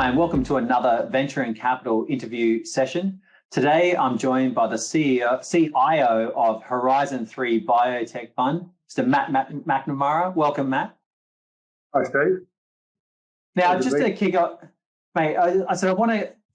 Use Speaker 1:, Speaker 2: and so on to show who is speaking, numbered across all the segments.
Speaker 1: Hi, and welcome to another Venture and Capital interview session. Today, I'm joined by the CIO of Horizon 3 Biotech Fund, Mr. Matt McNamara. Welcome, Matt.
Speaker 2: Hi, Steve.
Speaker 1: Now, just to kick off, mate,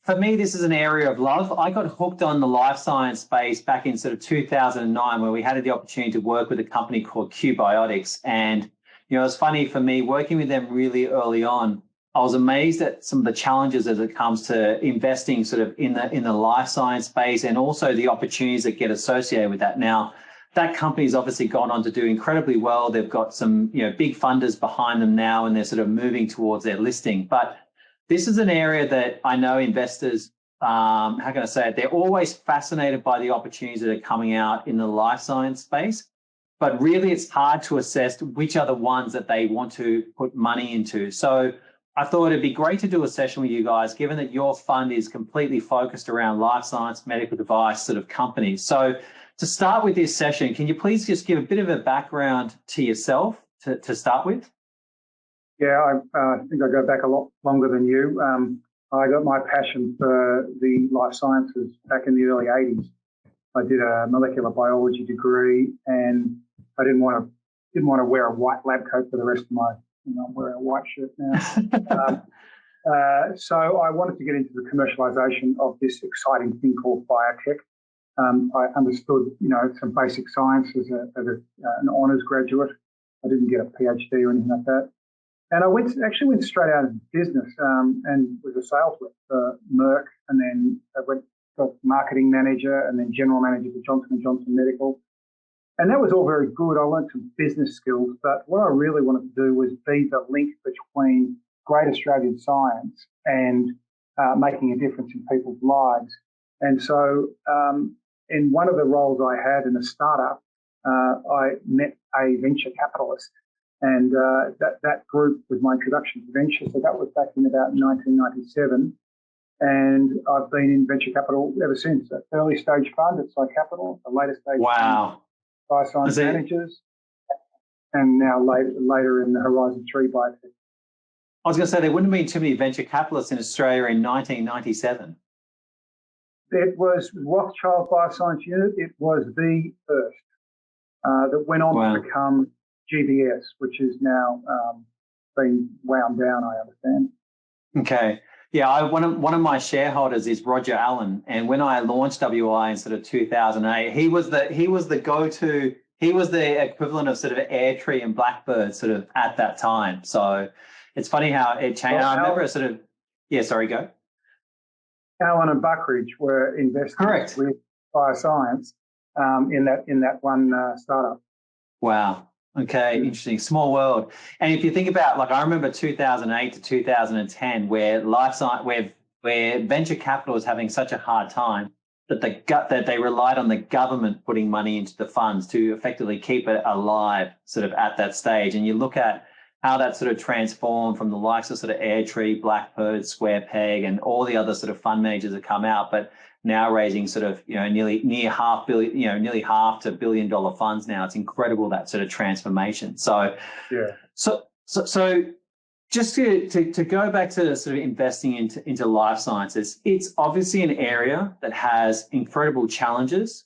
Speaker 1: for me, this is an area of love. I got hooked on the life science space back in sort of 2009, where we had the opportunity to work with a company called Biotech. And, it's funny for me, working with them really early on, I was amazed at some of the challenges as it comes to investing sort of in the life science space, and also the opportunities that get associated with that. Now, that company's obviously gone on to do incredibly well. They've got some big funders behind them now, and they're sort of moving towards their listing. But this is an area that I know investors, how can I say it? They're always fascinated by the opportunities that are coming out in the life science space. But really, it's hard to assess which are the ones that they want to put money into. So I thought it'd be great to do a session with you guys, given that your fund is completely focused around life science, medical device sort of companies. So to start with this session, can you please just give a bit of a background to yourself to start with?
Speaker 2: Yeah, I think I go back a lot longer than you. I got my passion for the life sciences back in the early 80s. I did a molecular biology degree, and I didn't want to wear a white lab coat for the rest of my. I'm wearing a white shirt now. So I wanted to get into the commercialization of this exciting thing called biotech. I understood, some basic science as an honours graduate. I didn't get a PhD or anything like that. And I actually went straight out of business and was a sales rep for Merck, and then I got marketing manager and then general manager for Johnson & Johnson Medical. And that was all very good. I learned some business skills, but what I really wanted to do was be the link between great Australian science and making a difference in people's lives. And so in one of the roles I had in a startup, I met a venture capitalist, and that group was my introduction to venture. So that was back in about 1997. And I've been in venture capital ever since. An early stage fund at Sci Capital, a later stage fund. Bioscience managers, and now later in the Horizon 3 Biotech.
Speaker 1: I was going to say, there wouldn't have been too many venture capitalists in Australia in 1997.
Speaker 2: It was Rothschild Bioscience Unit. It was the first that went on to become GBS, which is now been wound down, I understand.
Speaker 1: Okay. Yeah, one of my shareholders is Roger Allen, and when I launched WI in sort of 2008, he was the go-to. He was the equivalent of sort of Airtree and Blackbird sort of at that time. So it's funny how it changed. Well, I remember go.
Speaker 2: Allen and Buckridge were investors with Bioscience in that one startup.
Speaker 1: Wow. Okay, interesting. Small world. And if you think about, I remember 2008 to 2010, where where venture capital was having such a hard time that they relied on the government putting money into the funds to effectively keep it alive, sort of at that stage. And you look at how that sort of transformed from the likes of sort of Airtree, Blackbird, Square Peg, and all the other sort of fund managers that come out, but now raising sort of nearly half to $1 billion funds now. It's incredible, that sort of transformation. So
Speaker 2: yeah.
Speaker 1: So just to go back to sort of investing into life sciences, it's obviously an area that has incredible challenges,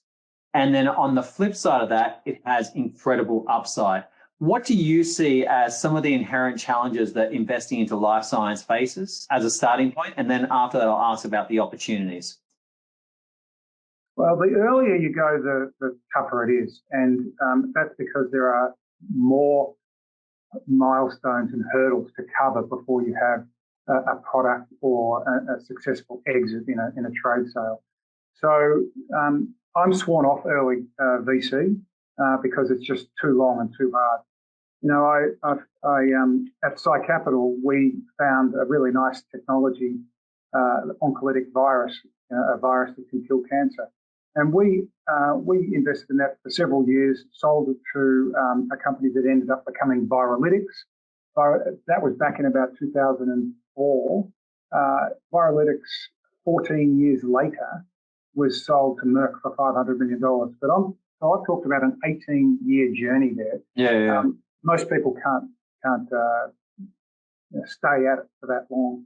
Speaker 1: and then on the flip side of that, it has incredible upside. What do you see as some of the inherent challenges that investing into life science faces as a starting point? And then after that, I'll ask about the opportunities.
Speaker 2: Well, the earlier you go, the tougher it is. And that's because there are more milestones and hurdles to cover before you have a product or a successful exit in a trade sale. So I'm sworn off early VC because it's just too long and too hard. At Sci Capital, we found a really nice technology, oncolytic virus, a virus that can kill cancer. And we invested in that for several years, sold it to a company that ended up becoming Viralytics. That was back in about 2004. Viralytics, 14 years later, was sold to Merck for $500 million. But I've talked about an 18-year journey there.
Speaker 1: Yeah.
Speaker 2: Most people can't stay at it for that long.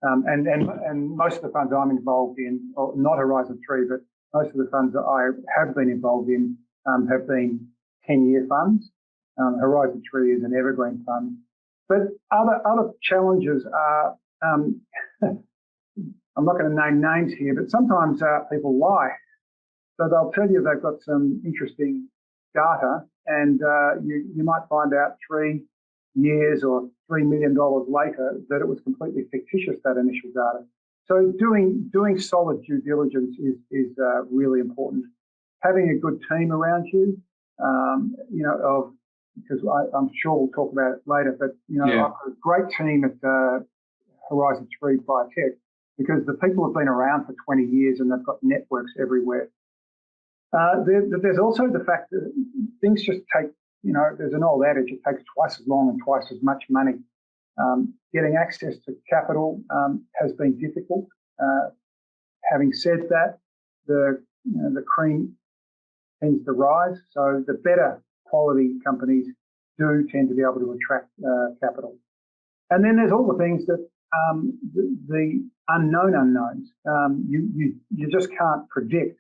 Speaker 2: And most of the funds I'm involved in, or not Horizon 3, but most of the funds that I have been involved in have been 10-year funds. Horizon 3 is an evergreen fund. But other challenges are, I'm not going to name names here, but sometimes people lie. So they'll tell you they've got some interesting data, and you might find out 3 years or $3 million later that it was completely fictitious, that initial data. So doing solid due diligence is really important. Having a good team around you, because I'm sure we'll talk about it later, but I've got a great team at Horizon 3 Biotech, because the people have been around for 20 years and they've got networks everywhere. There's also the fact that things just take, there's an old adage, it takes twice as long and twice as much money. Getting access to capital has been difficult. Having said that, the cream tends to rise, so the better quality companies do tend to be able to attract capital. And then there's all the things that the unknown unknowns. You just can't predict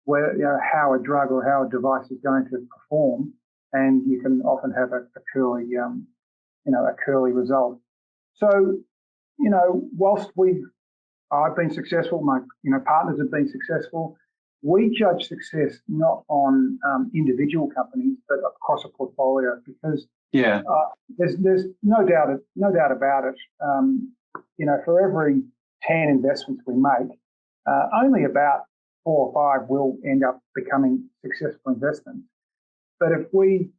Speaker 2: where how a drug or how a device is going to perform, and you can often have a curly result. So, whilst I've been successful, my partners have been successful, we judge success not on individual companies, but across a portfolio, because there's no doubt about it. For every 10 investments we make, only about 4 or 5 will end up becoming successful investments. But if we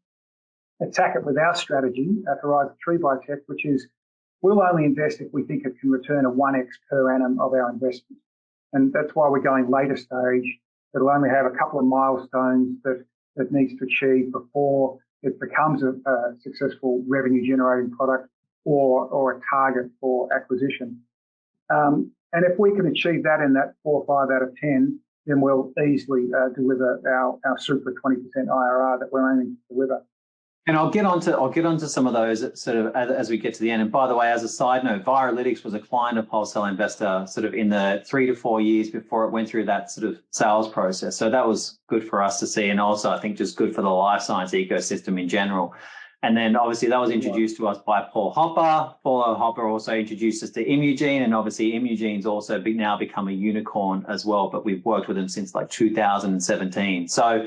Speaker 2: attack it with our strategy at Horizon 3 Biotech, which is we'll only invest if we think it can return a 1x per annum of our investment. And that's why we're going later stage. It'll only have a couple of milestones that it needs to achieve before it becomes a successful revenue generating product or a target for acquisition. And if we can achieve that in that 4 or 5 out of 10, then we'll easily deliver our super 20% IRR that we're aiming to deliver.
Speaker 1: And I'll get onto some of those sort of as we get to the end. And by the way, as a side note, Viralytics was a client of Wholesale Investor sort of in the 3 to 4 years before it went through that sort of sales process. So that was good for us to see, and also I think just good for the life science ecosystem in general. And then obviously that was introduced to us by Paul Hopper. Paul Hopper also introduced us to Imugene, and obviously Imugene's also now become a unicorn as well, but we've worked with them since like 2017. So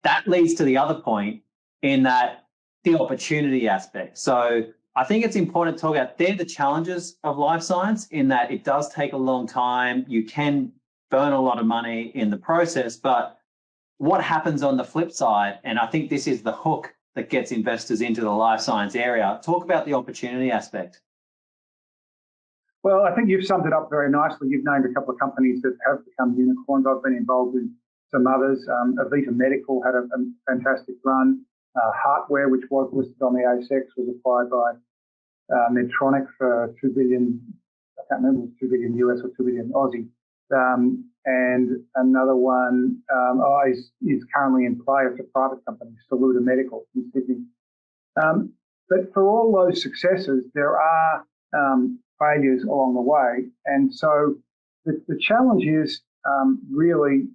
Speaker 1: that leads to the other point in that the opportunity aspect. So I think it's important to talk about, they're the challenges of life science in that it does take a long time. You can burn a lot of money in the process, but what happens on the flip side, and I think this is the hook that gets investors into the life science area. Talk about the opportunity aspect.
Speaker 2: Well, I think you've summed it up very nicely. You've named a couple of companies that have become unicorns. I've been involved in some others. Avita Medical had a fantastic run. Hardware, which was listed on the ASX, was acquired by Medtronic for $2 billion. I can't remember if it was $2 billion US or $2 billion Aussie. And another one is currently in play. It's a private company, Saluda Medical in Sydney. But for all those successes, there are failures along the way. And so the challenge is really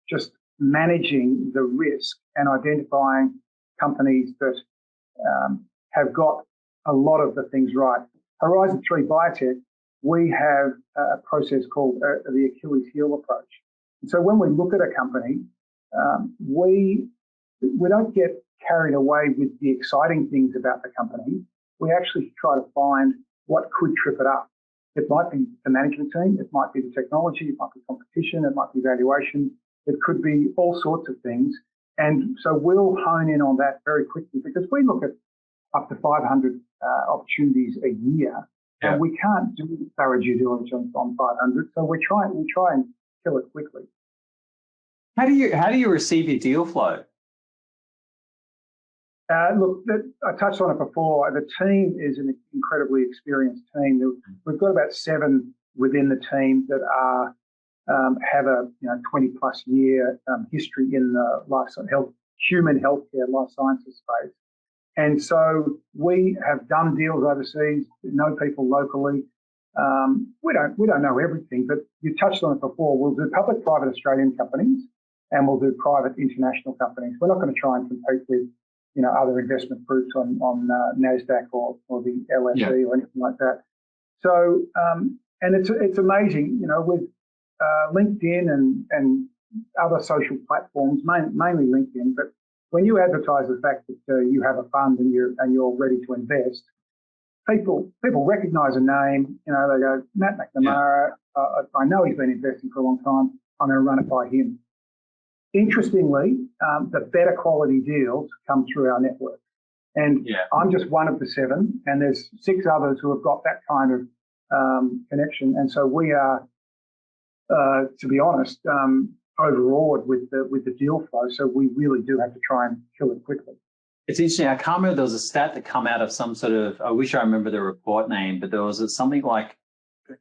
Speaker 2: just managing the risk and identifying companies that have got a lot of the things right. Horizon 3 Biotech, we have a process called the Achilles heel approach. And so when we look at a company, we don't get carried away with the exciting things about the company. We actually try to find what could trip it up. It might be the management team, it might be the technology, it might be competition, it might be valuation, it could be all sorts of things. And so we'll hone in on that very quickly, because we look at up to 500 opportunities a year, and we can't do thorough due diligence on 500. So we try and kill it quickly.
Speaker 1: How do you receive your deal flow?
Speaker 2: Look, I touched on it before. The team is an incredibly experienced team. We've got about 7 within the team that have a 20+ year history in the human healthcare life sciences space. And so we have done deals overseas, know people locally. We don't know everything, but you touched on it before. We'll do public-private Australian companies, and we'll do private international companies. We're not going to try and compete with, other investment groups on NASDAQ or the LSE or anything like that. So, and it's amazing, with LinkedIn and other social platforms, mainly LinkedIn. But when you advertise the fact that you have a fund and you're ready to invest, people recognise a name. They go, Matt McNamara. I know he's been investing for a long time. I'm going to run it by him. Interestingly, the better quality deals come through our network. And I'm just one of the 7, and there's 6 others who have got that kind of connection. And so we are, to be honest, overawed with the deal flow. So we really do have to try and kill it quickly.
Speaker 1: It's interesting. I can't remember, there was a stat that come out of some sort of, I wish I remember the report name, but there was something like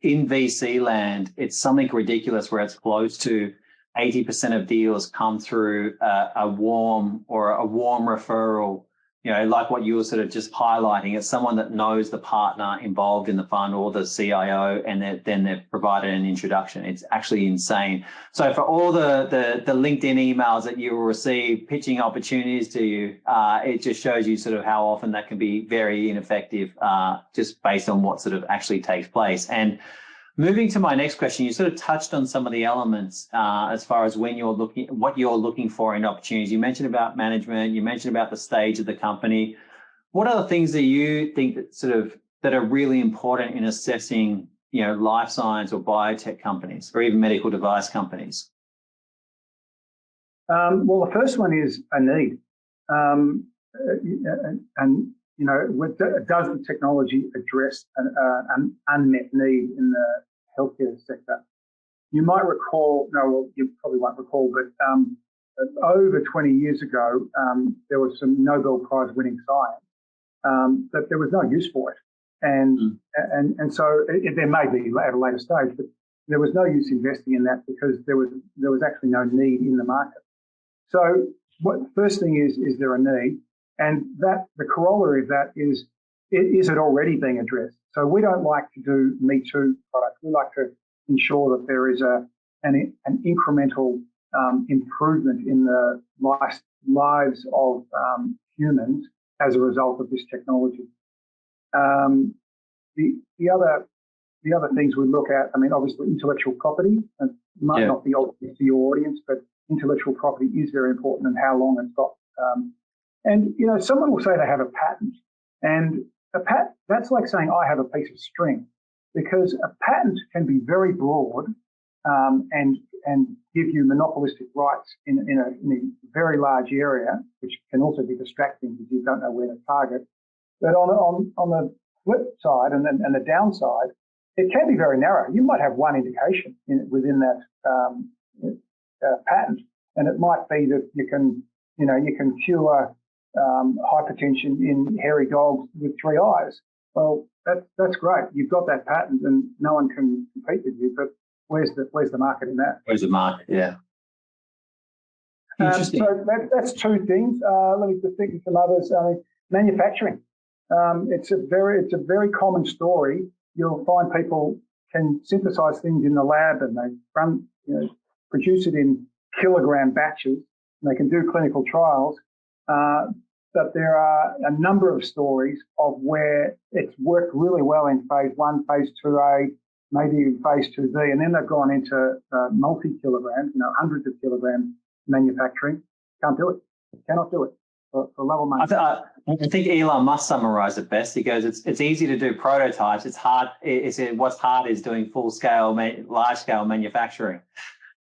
Speaker 1: in VC land, it's something ridiculous where it's close to 80% of deals come through a warm referral, like what you were sort of just highlighting. It's someone that knows the partner involved in the fund or the CIO, and then they've provided an introduction. It's actually insane. So for all the LinkedIn emails that you will receive pitching opportunities to you, it just shows you sort of how often that can be very ineffective, just based on what sort of actually takes place. And moving to my next question, you sort of touched on some of the elements as far as what you're looking for in opportunities. You mentioned about management, you mentioned about the stage of the company. What are the things that you think that are really important in assessing, life science or biotech companies or even medical device companies?
Speaker 2: Well, the first one is a need. Does the technology address an unmet need in the healthcare sector? You might recall, you probably won't recall, but over 20 years ago, there was some Nobel Prize winning science that there was no use for it. And so there may be at a later stage, but there was no use investing in that because there was actually no need in the market. So first thing is there a need? And that the corollary of that is it already being addressed? So we don't like to do Me Too products. We like to ensure that there is an incremental improvement in the lives of humans as a result of this technology. The other things we look at, obviously intellectual property, and might not be obvious to your audience, but intellectual property is very important and how long it's got. And, someone will say they have a patent, and a patent, that's like saying I have a piece of string, because a patent can be very broad and give you monopolistic rights in a very large area, which can also be distracting because you don't know where to target. But on the flip side and the downside, it can be very narrow. You might have one indication within that patent, and it might be that you can cure hypertension in hairy dogs with 3 eyes. Well, that's great. You've got that patent, and no one can compete with you. But where's the market in that?
Speaker 1: Where's the market? Yeah. Interesting.
Speaker 2: So that's 2 things. Let me just think of some others. Manufacturing. It's a very common story. You'll find people can synthesize things in the lab, and they produce it in kilogram batches, and they can do clinical trials. But there are a number of stories of where it's worked really well in phase 1, phase 2A, maybe even phase 2B, and then they've gone into multi-kilograms, hundreds of kilogram manufacturing. Can't do it. Cannot do it for love of money.
Speaker 1: I think Elon Musk summarized it best. He goes, it's easy to do prototypes. It's hard. What's hard is doing full-scale, large-scale manufacturing.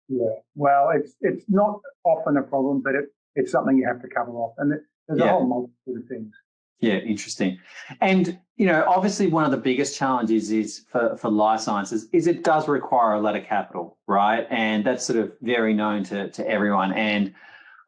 Speaker 2: Yeah, well, it's not often a problem, but it's something you have to cover off. And there's a whole multitude of things.
Speaker 1: Yeah, interesting. And, obviously one of the biggest challenges is for life sciences is it does require a lot of capital, right? And that's sort of very known to everyone. And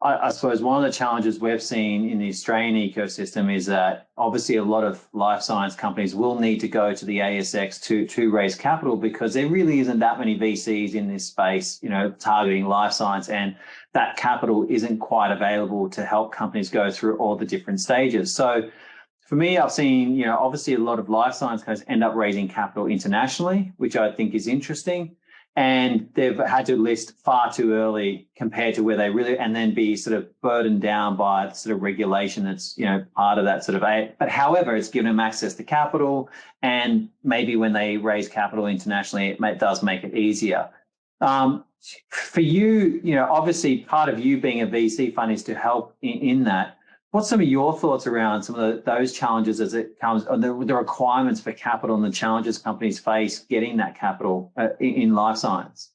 Speaker 1: I suppose one of the challenges we've seen in the Australian ecosystem is that obviously a lot of life science companies will need to go to the ASX to raise capital because there really isn't that many VCs in this space, targeting life science, and that capital isn't quite available to help companies go through all the different stages. So for me, I've seen, obviously a lot of life science companies end up raising capital internationally, which I think is interesting. And they've had to list far too early compared to where they really, and then be sort of burdened down by the sort of regulation that's, part of that sort of aid. But however, it's given them access to capital. And maybe when they raise capital internationally, it does make it easier. For you, obviously part of you being a VC fund is to help in that. What's some of your thoughts around some of those challenges as it comes, or the requirements for capital and the challenges companies face getting that capital in life science?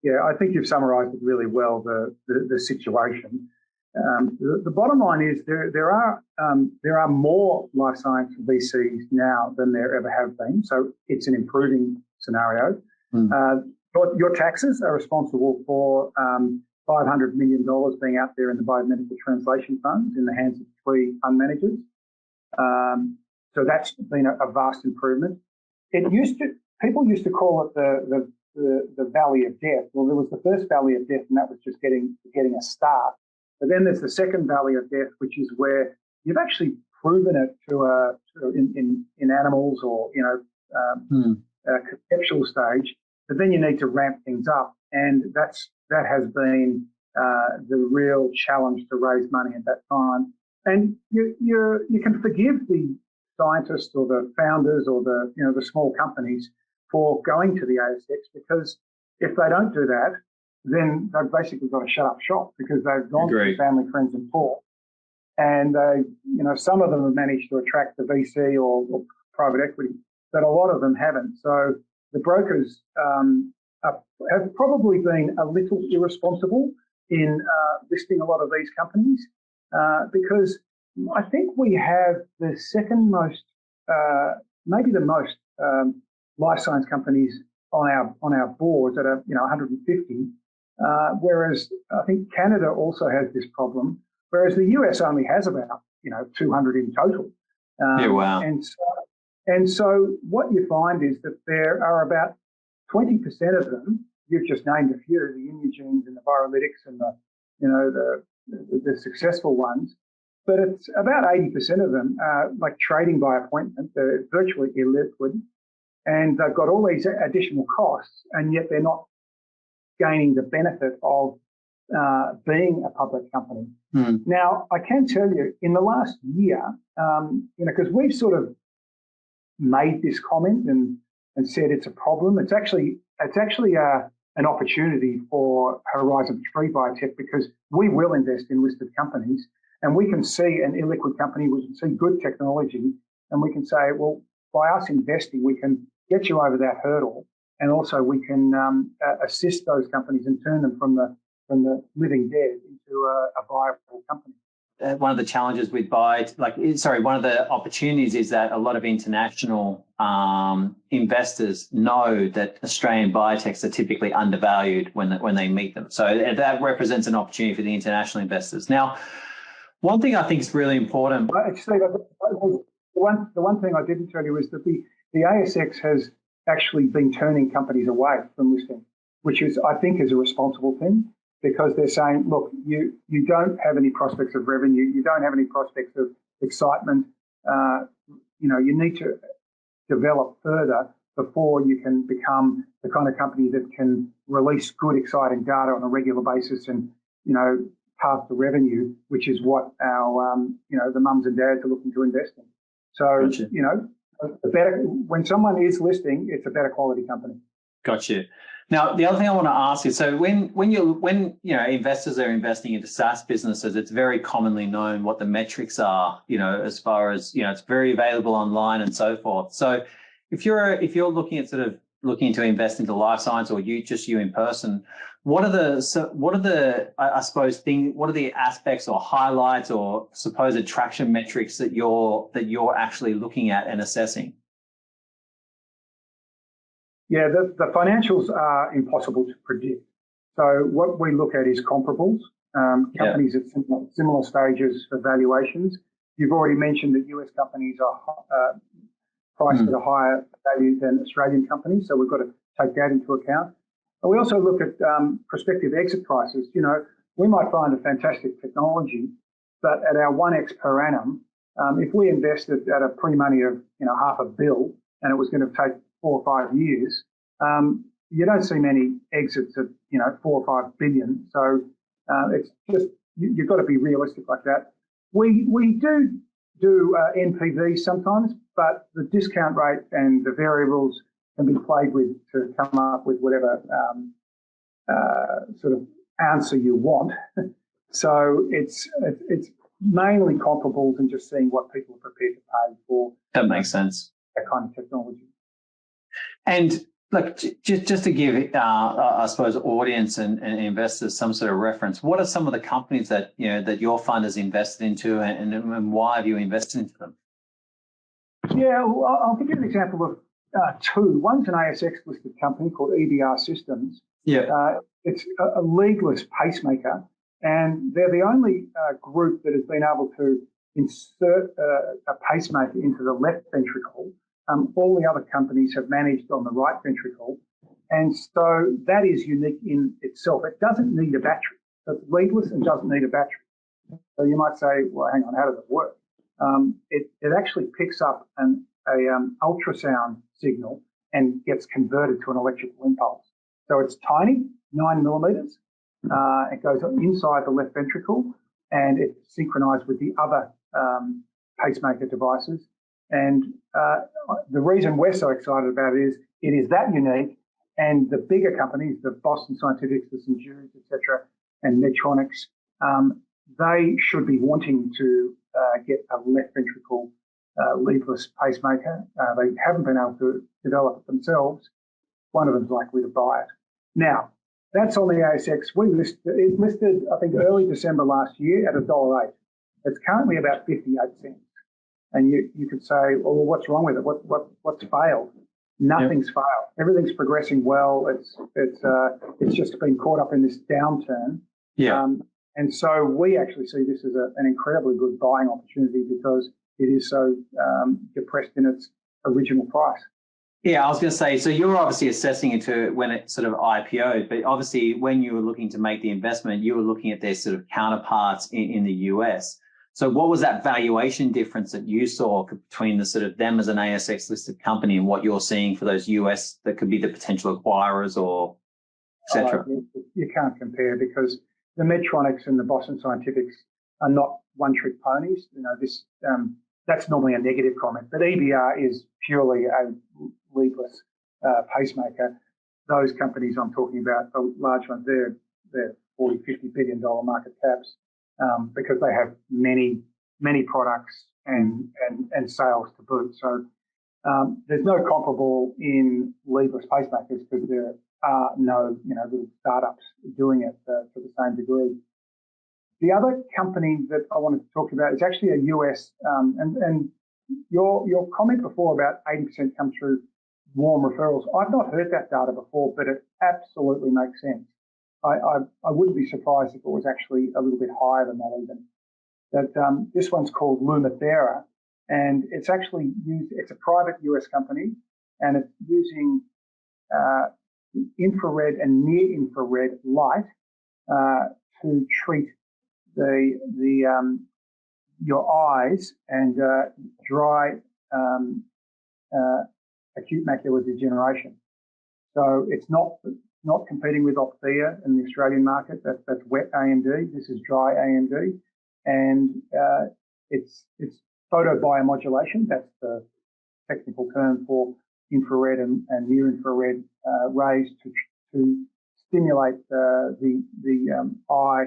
Speaker 2: Yeah, I think you've summarised it really well, the situation. The bottom line is there are more life science VCs now than there ever have been, so it's an improving scenario. Your taxes are responsible for $500 million being out there in the biomedical translation funds in the hands of 3 fund managers. So that's been a vast improvement. People used to call it the valley of death. Well, there was the first valley of death, and that was just getting a start. But then there's the second valley of death, which is where you've actually proven it in animals or a conceptual stage. But then you need to ramp things up, and that has been the real challenge to raise money at that time. And you can forgive the scientists or the founders or the small companies for going to the ASX, because if they don't do that, then they've basically got to shut up shop, because they've gone to family, friends, and poor. And some of them have managed to attract the VC or private equity, but a lot of them haven't. So the brokers have probably been a little irresponsible in listing a lot of these companies, because I think we have the second most, maybe the most life science companies on our boards at 150, whereas I think Canada also has this problem, whereas the US only has about 200 in total.
Speaker 1: Yeah, wow.
Speaker 2: And so what you find is that there are about 20% of them. You've just named a few, the Immugenes and the Viralytics and the successful ones, but it's about 80% of them are like trading by appointment. They're virtually illiquid, and they've got all these additional costs, and yet they're not gaining the benefit of being a public company. Now, I can tell you, in the last year, because we've sort of made this comment and said it's a problem. It's actually an opportunity for Horizon 3 Biotech, because we will invest in listed companies, and we can see an illiquid company, we can see good technology, and we can say, well, by us investing, we can get you over that hurdle, and also we can assist those companies and turn them from the living dead into a viable company.
Speaker 1: One of the challenges with one of the opportunities is that a lot of international investors know that Australian biotechs are typically undervalued when they meet them. So that represents an opportunity for the international investors. Now, one thing I think is really important.
Speaker 2: Actually, the one thing I didn't tell you is that the ASX has actually been turning companies away from listing, which I think is a responsible thing, because they're saying, look, you don't have any prospects of revenue, you don't have any prospects of excitement. You need to develop further before you can become the kind of company that can release good, exciting data on a regular basis and, path to revenue, which is what our, the mums and dads are looking to invest in. So, gotcha. When someone is listing, it's a better quality company.
Speaker 1: Gotcha. Now, the other thing I want to ask is, so when investors are investing into SaaS businesses, it's very commonly known what the metrics are, as far as, it's very available online and so forth. So if you're looking to invest into life science, or you in person, what are the aspects or highlights or supposed attraction metrics that you're actually looking at and assessing?
Speaker 2: Yeah, the financials are impossible to predict. So what we look at is comparables, companies at similar stages of valuations. You've already mentioned that US companies are priced at a higher value than Australian companies, so we've got to take that into account. But we also look at prospective exit prices. We might find a fantastic technology, but at our 1x per annum, If we invested at a pre-money of $500 million and it was going to take 4 or 5 years, you don't see many exits at 4 or 5 billion. So it's just you've got to be realistic like that. We do NPV sometimes, but the discount rate and the variables can be played with to come up with whatever sort of answer you want. So it's mainly comparables and just seeing what people are prepared to pay for.
Speaker 1: That makes sense.
Speaker 2: That kind of technology.
Speaker 1: And look, just to give, I suppose, audience and investors some sort of reference, what are some of the companies that that your fund has invested into, and why have you invested into them?
Speaker 2: Yeah, well, I'll give you an example of two. One's an ASX listed company called EBR Systems.
Speaker 1: Yeah,
Speaker 2: it's a leadless pacemaker, and they're the only group that has been able to insert a pacemaker into the left ventricle. All the other companies have managed on the right ventricle, and so that is unique in itself. It doesn't need a battery. So it's leadless and doesn't need a battery. So you might say, well, hang on, how does it work? It actually picks up an ultrasound signal and gets converted to an electrical impulse. So it's tiny, 9 millimeters. It goes inside the left ventricle, and it's synchronized with the other pacemaker devices. And the reason we're so excited about it is that unique, and the bigger companies, the Boston Scientific, the St. Jude's, etc., and Medtronics, they should be wanting to get a left ventricle leadless pacemaker. They haven't been able to develop it themselves. One of them's likely to buy it. Now, that's on the ASX. It listed, I think, early December last year at $1.08. It's currently about 58 cents. And you could say, well, what's wrong with it? What's failed? Nothing's failed. Everything's progressing well. It's just been caught up in this downturn.
Speaker 1: Yeah.
Speaker 2: And so we actually see this as an incredibly good buying opportunity because it is so depressed in its original price.
Speaker 1: Yeah, I was going to say, so you're obviously assessing it to when it sort of IPO'd, but obviously when you were looking to make the investment, you were looking at their sort of counterparts in the US. So what was that valuation difference that you saw between the sort of them as an ASX listed company and what you're seeing for those US that could be the potential acquirers or et cetera?
Speaker 2: You can't compare because the Medtronics and the Boston Scientifics are not one-trick ponies. That's normally a negative comment, but EBR is purely a leadless pacemaker. Those companies I'm talking about, the large ones, they're $40, $50 billion market caps because they have many products and sales to boot. So there's no comparable in leadless pacemakers because there are no little startups doing it to the same degree. The other company that I wanted to talk about is actually a US, and your comment before about 80% come through warm referrals. I've not heard that data before, but it absolutely makes sense. I wouldn't be surprised if it was actually a little bit higher than that even. That this one's called Lumathera, and it's actually it's a private US company, and it's using infrared and near infrared light to treat your eyes and dry acute macular degeneration. So it's not competing with Opthea in the Australian market. That's wet AMD. This is dry AMD, and it's photobiomodulation. That's the technical term for infrared and near infrared rays to stimulate the eye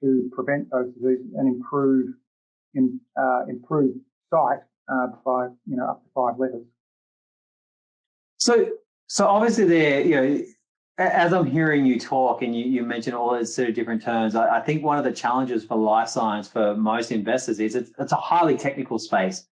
Speaker 2: to prevent those diseases and improve sight by up to 5 letters.
Speaker 1: So obviously there, as I'm hearing you talk and you mention all those sort of different terms, I think one of the challenges for life science for most investors is it's a highly technical space.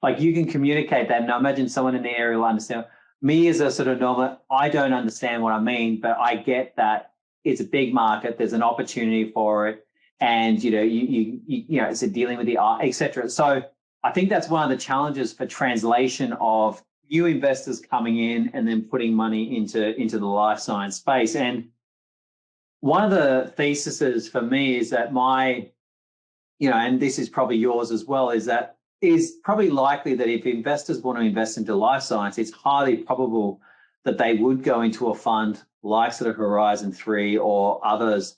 Speaker 1: Like you can communicate that, and I imagine someone in the area will understand. Me as a sort of normal, I don't understand what I mean, but I get that it's a big market. There's an opportunity for it, and it's dealing with the art, etc. So I think that's one of the challenges for translation of new investors coming in and then putting money into the life science space. And one of the theses for me is that and this is probably yours as well, is that is probably likely that if investors want to invest into life science, it's highly probable that they would go into a fund like sort of Horizon 3 or others,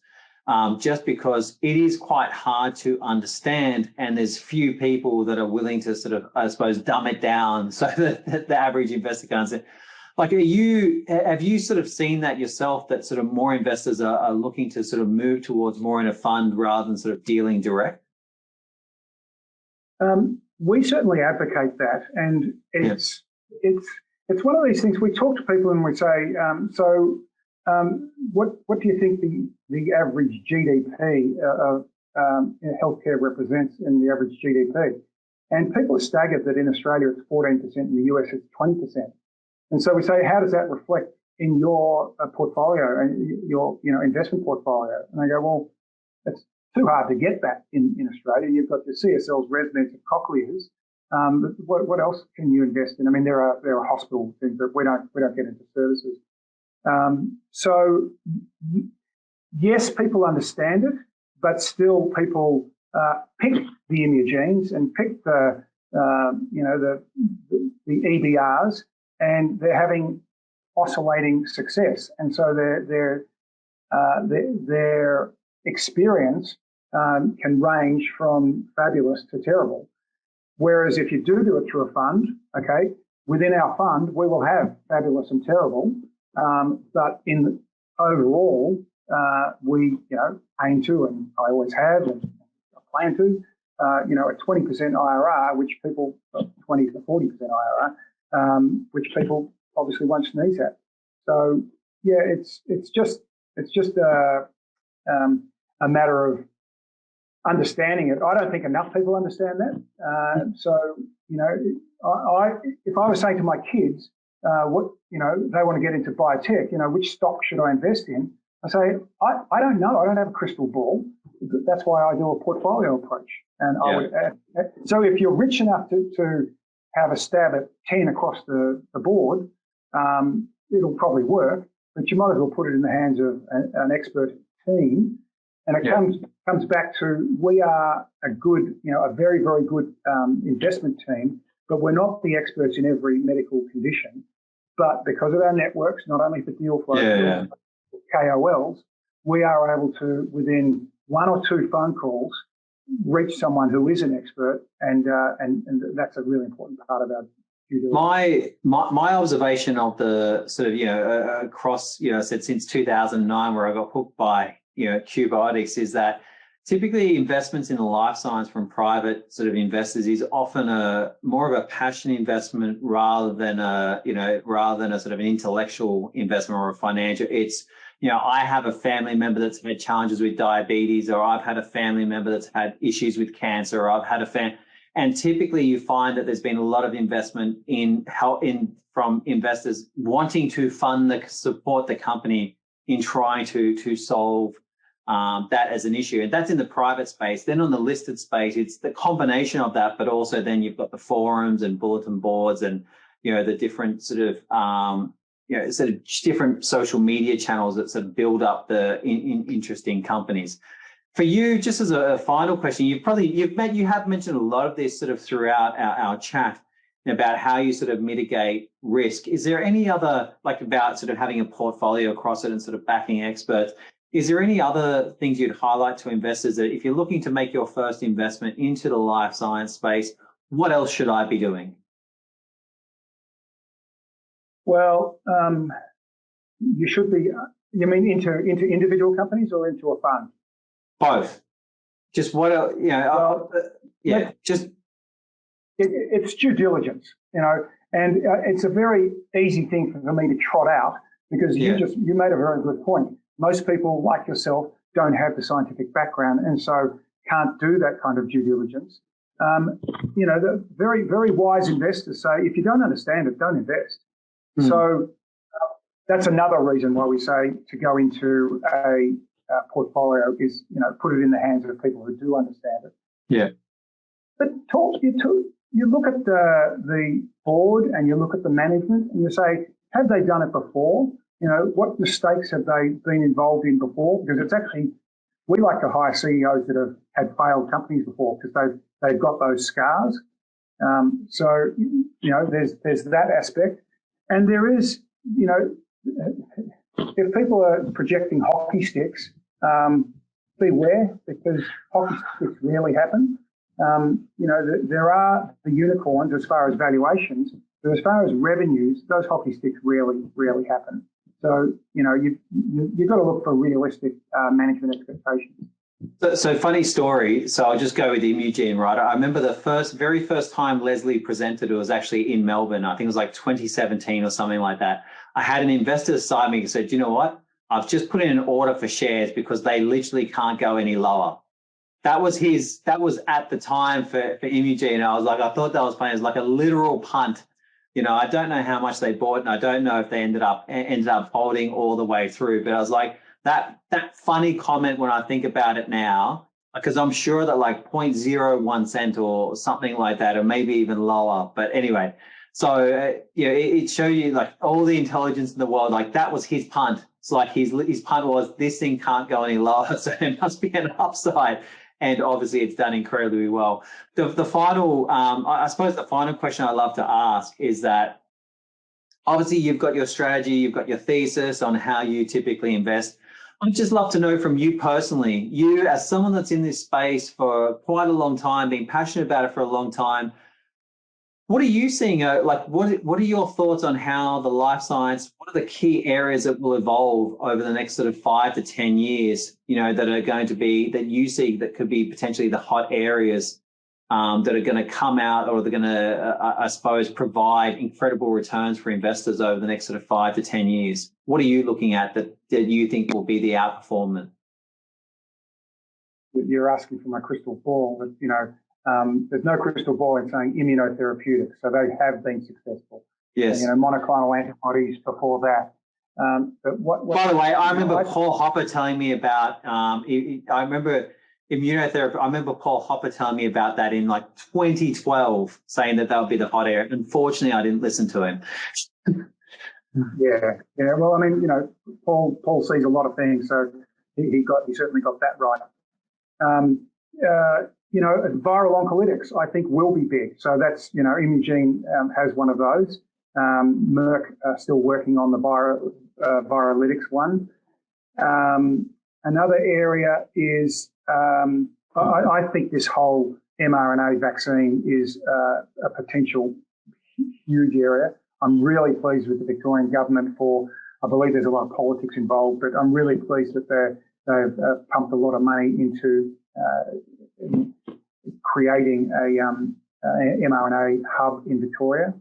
Speaker 1: just because it is quite hard to understand, and there's few people that are willing to sort of, I suppose, dumb it down so that the average investor can understand. Like, have you sort of seen that yourself, that sort of more investors are looking to sort of move towards more in a fund rather than sort of dealing direct?
Speaker 2: We certainly advocate that, and it's one of these things. We talk to people and we say, what do you think the average GDP of healthcare represents in the average GDP? And people are staggered that in Australia it's 14%, in the US it's 20%. And so we say, how does that reflect in your portfolio and your investment portfolio? And they go, well, it's too hard to get that in Australia. You've got the CSL's, ResMeds, and Cochlears. What else can you invest in? I mean, there are hospital things, but we don't get into services. So yes, people understand it, but still people pick the immugenes and pick the EBRs, and they're having oscillating success, and so their experience can range from fabulous to terrible. Whereas if you do it through a fund, okay, within our fund we will have fabulous and terrible, but in overall we aim to, and I always have, and I plan to, a 20% IRR, which people 20 to 40% IRR, which people obviously won't sneeze at. So yeah, it's just a matter of understanding it. I don't think enough people understand that. So if I was saying to my kids, what they want to get into biotech, which stock should I invest in? I say, I don't know. I don't have a crystal ball. That's why I do a portfolio approach. And I would add, so if you're rich enough to have a stab at 10 across the board, it'll probably work. But you might as well put it in the hands of an expert team. And it comes back to, we are a very, very good investment team, but we're not the experts in every medical condition. But because of our networks, not only for deal flow, but KOLs, we are able to, within one or two phone calls, reach someone who is an expert, and that's a really important part of our due diligence.
Speaker 1: My observation of the sort of across I said since 2009, where I got hooked by Biotech, is that typically investments in the life science from private sort of investors is often more of a passion investment rather than a sort of an intellectual investment or a financial. It's I have a family member that's had challenges with diabetes, or I've had a family member that's had issues with cancer, or I've had and typically you find that there's been a lot of investment from investors wanting to support the company in trying to solve that as an issue. And that's in the private space. Then on the listed space, it's the combination of that, but also then you've got the forums and bulletin boards and the different sort of different social media channels that sort of build up the interesting companies. For you, just as a final question, you have mentioned a lot of this sort of throughout our chat about how you sort of mitigate risk. Is there any other, like about sort of having a portfolio across it and sort of backing experts? Is there any other things you'd highlight to investors that if you're looking to make your first investment into the life science space, what else should I be doing?
Speaker 2: Well, you should be. You mean into individual companies or into a fund?
Speaker 1: Both. Just what
Speaker 2: it's due diligence, and it's a very easy thing for me to trot out, because you made a very good point. Most people like yourself don't have the scientific background, and so can't do that kind of due diligence. The very, very wise investors say, if you don't understand it, don't invest. So that's another reason why we say to go into a portfolio is, put it in the hands of people who do understand it.
Speaker 1: Yeah.
Speaker 2: But you look at the board and you look at the management and you say, have they done it before? What mistakes have they been involved in before? Because it's actually, we like to hire CEOs that have had failed companies before, because they've got those scars. So, there's that aspect. And there is, if people are projecting hockey sticks, beware, because hockey sticks rarely happen. There are the unicorns as far as valuations, but as far as revenues, those hockey sticks rarely happen. So, you've got to look for realistic management expectations.
Speaker 1: So funny story. So I'll just go with Imugene, right? I remember the very first time Leslie presented, it was actually in Melbourne. I think it was like 2017 or something like that. I had an investor side me and said, you know what? I've just put in an order for shares because they literally can't go any lower. That was at the time for Imugene. I thought that was funny. It was like a literal punt. I don't know how much they bought, and I don't know if they ended up holding all the way through. But I was like, that funny comment when I think about it now, because I'm sure that like 0.01 cent or something like that, or maybe even lower. But anyway, so it showed you like all the intelligence in the world. Like that was his punt. It's like his punt was, this thing can't go any lower, so there must be an upside. And obviously, it's done incredibly well. The final, I suppose, the final question I love to ask is that obviously you've got your strategy, you've got your thesis on how you typically invest. I'd just love to know from you personally, you as someone that's in this space for quite a long time, been passionate about it for a long time, what are you seeing? What are your thoughts on how the life science, what are the key areas that will evolve over the next sort of 5 to 10 years, that are going to be, that you see that could be potentially the hot areas that are going to come out, or they're going to, I suppose, provide incredible returns for investors over the next sort of 5 to 10 years? What are you looking at that you think will be the outperformance?
Speaker 2: You're asking for my crystal ball, but, there's no crystal ball in saying immunotherapeutics, so they have been successful.
Speaker 1: Yes.
Speaker 2: And, monoclonal antibodies before that. But
Speaker 1: By the way, I remember Paul Hopper telling me about. I remember immunotherapy. I remember Paul Hopper telling me about that in like 2012, saying that would be the hot area. Unfortunately, I didn't listen to him.
Speaker 2: Yeah. Well, I mean, Paul sees a lot of things, so he certainly got that right. Viral oncolytics, I think, will be big. So that's, Imugene has one of those. Merck still working on the virolytics one. Another area is, I think this whole mRNA vaccine is a potential huge area. I'm really pleased with the Victorian government I believe there's a lot of politics involved, but I'm really pleased that they've pumped a lot of money into creating a mRNA hub in Victoria,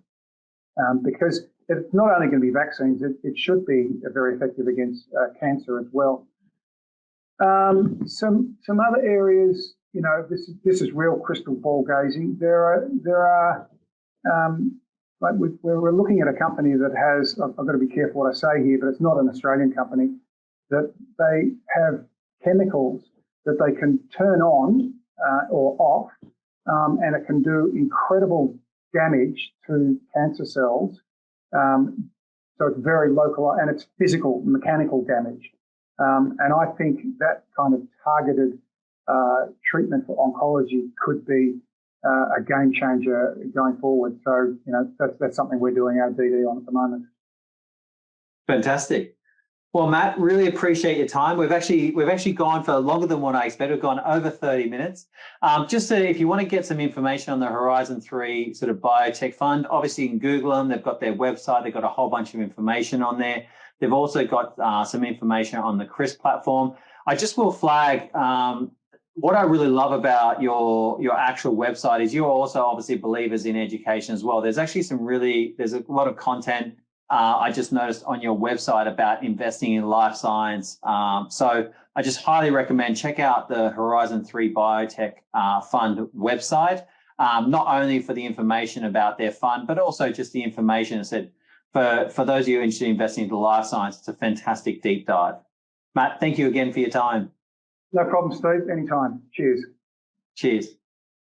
Speaker 2: because it's not only going to be vaccines, it should be very effective against cancer as well. Some other areas, this is real crystal ball gazing. There are like we're looking at a company that has, I've got to be careful what I say here, but it's not an Australian company, that they have chemicals that they can turn on or off, and it can do incredible damage to cancer cells. So it's very local, and it's physical, mechanical damage. And I think that kind of targeted treatment for oncology could be a game changer going forward. So, that's something we're doing our DD on at the moment.
Speaker 1: Fantastic. Well, Matt, really appreciate your time. We've actually gone for longer than what I expected. We've gone over 30 minutes. Just so if you want to get some information on the Horizon 3 sort of biotech fund, obviously you can Google them. They've got their website. They've got a whole bunch of information on there. They've also got some information on the CRISP platform. I just will flag what I really love about your actual website is you're also obviously believers in education as well. There's actually there's a lot of content I just noticed on your website about investing in life science. So I just highly recommend check out the Horizon 3 Biotech Fund website, not only for the information about their fund, but also just the information. I said, for those of you interested in investing into life science, it's a fantastic deep dive. Matt, thank you again for your time.
Speaker 2: No problem, Steve. Anytime. Cheers.
Speaker 1: Cheers.